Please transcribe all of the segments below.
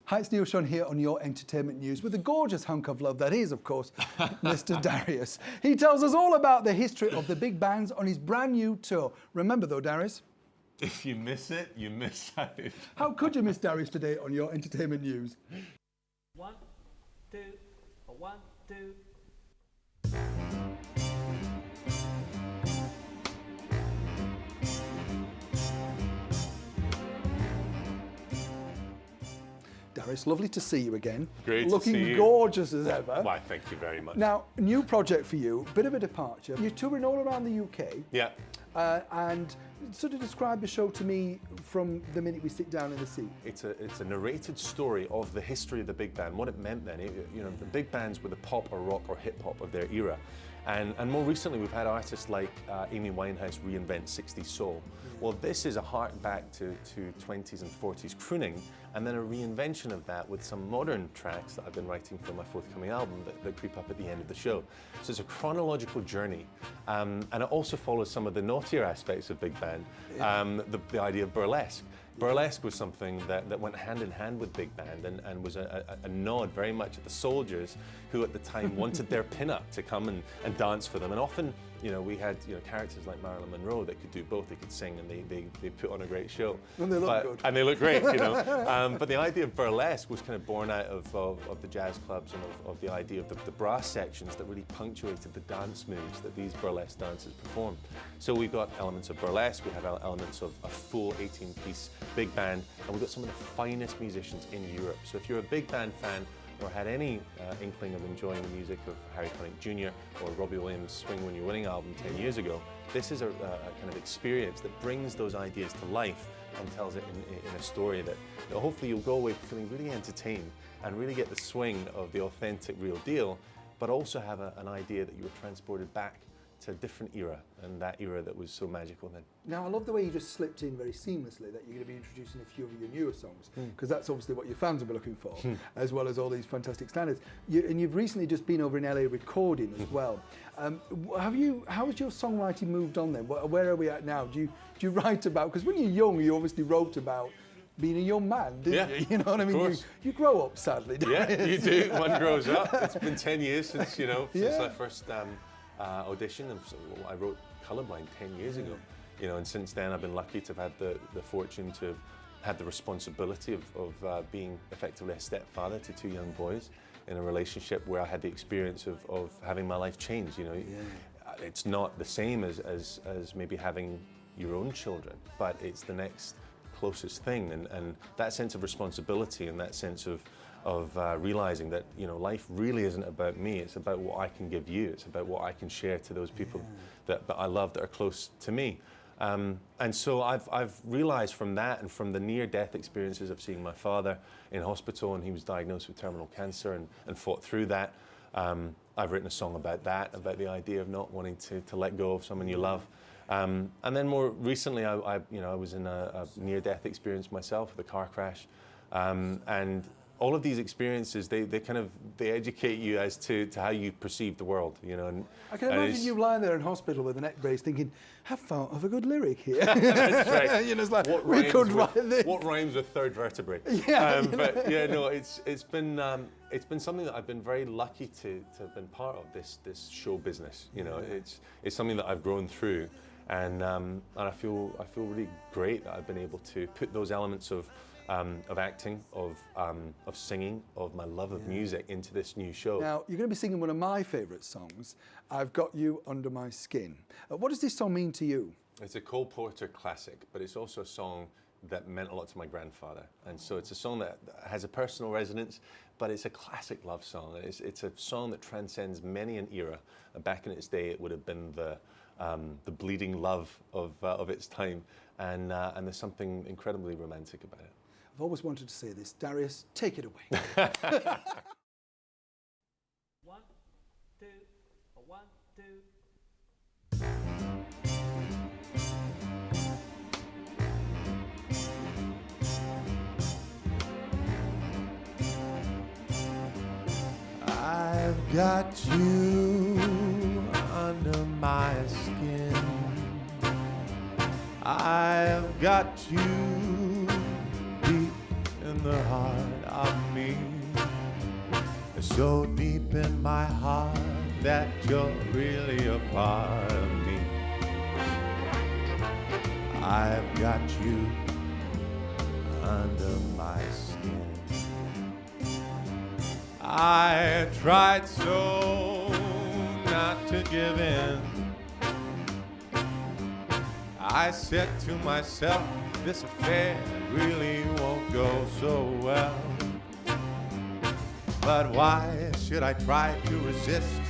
Hi, it's Neil Sean here on Your Entertainment News with a gorgeous hunk of love that is, of course, Mr. Darius. He tells us all about the history of the big bands on his brand new tour. Remember though, Darius? If you miss it, you miss out. How could you miss Darius today on Your Entertainment News? 1, 2, 1, 2. Darius, lovely to see you again. Great to Looking see you. gorgeous as ever. Why, thank you very much. Now, new project for you, bit of a departure. You're touring all around the UK. Yeah. And sort of describe the show to me from the minute we sit down in the seat. It's a narrated story of the history of the big band, what it meant then. The big bands were the pop or rock or hip hop of their era. And more recently, we've had artists like Amy Winehouse reinvent 60s soul. Well, this is a hark back to 20s and 40s crooning, and then a reinvention of that with some modern tracks that I've been writing for my forthcoming album that creep up at the end of the show. So it's a chronological journey, and it also follows some of the naughtier aspects of big band, the idea of burlesque. Burlesque was something that went hand in hand with big band and was a nod very much at the soldiers who at the time wanted their pin-up to come and dance for them. And often, we had characters like Marilyn Monroe that could do both. They could sing and they put on a great show. And they look good. And they look great, But the idea of burlesque was kind of born out of the jazz clubs and of the idea of the brass sections that really punctuated the dance moves that these burlesque dancers performed. So we've got elements of burlesque, we have elements of a full 18-piece big band, and we've got some of the finest musicians in Europe. So if you're a big band fan or had any inkling of enjoying the music of Harry Connick Jr. or Robbie Williams' Swing When You're Winning album 10 years ago, this is a kind of experience that brings those ideas to life and tells it in a story that hopefully you'll go away feeling really entertained and really get the swing of the authentic real deal, but also have an idea that you were transported back to a different era, and that era that was so magical then. Now, I love the way you just slipped in very seamlessly that you're going to be introducing a few of your newer songs, because that's obviously what your fans will be looking for, as well as all these fantastic standards. And you've recently just been over in LA recording as well. How has your songwriting moved on then? Where are we at now? Do you write about, because when you're young, you obviously wrote about being a young man, didn't you? You know what I mean? You grow up, sadly, don't you? Yeah, you do. One grows up. It's been 10 years since, since I first audition, and I wrote Colorblind 10 years ago, and since then I've been lucky to have had the fortune to have had the responsibility of being effectively a stepfather to two young boys in a relationship where I had the experience of having my life change. It's not the same as maybe having your own children, but it's the next closest thing, and that sense of responsibility and that sense of realizing that life really isn't about me, it's about what I can give you, it's about what I can share to those people that I love that are close to me. And so I've realized from that and from the near-death experiences of seeing my father in hospital, and he was diagnosed with terminal cancer and fought through that. I've written a song about that, about the idea of not wanting to let go of someone you love. And then more recently, I was in a near-death experience myself with a car crash, and all of these experiences, they educate you as to how you perceive the world, And I can imagine you lying there in hospital with a neck brace thinking, have thought of a good lyric here. That's right. It's like, we could write this. What rhymes with third vertebrae? It's been something that I've been very lucky to have been part of, this show business. It's something that I've grown through, and I feel really great that I've been able to put those elements of acting, of singing, of my love of music into this new show. Now, you're going to be singing one of my favourite songs, I've Got You Under My Skin. What does this song mean to you? It's a Cole Porter classic, but it's also a song that meant a lot to my grandfather. And so it's a song that has a personal resonance, but it's a classic love song. It's a song that transcends many an era. Back in its day, it would have been the bleeding love of its time, and there's something incredibly romantic about it. I've always wanted to say this. Darius, take it away. 1, 2, 1, 2. I've got you under my skin. I've got you deep in the heart of so deep in my heart that you're really a part of me. I've got you under my skin. I tried so not to give in. I said to myself, this affair really won't go so well. But why should I try to resist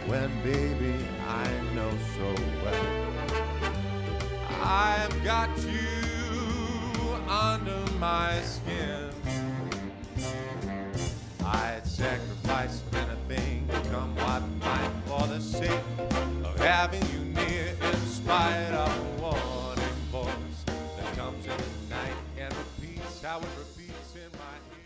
when, baby, I know so well I've got you under my skin. I'd sacrifice anything, come what might, for the sake of having you near, in spite of a warning voice that comes in the night and repeats how it repeats in my ear.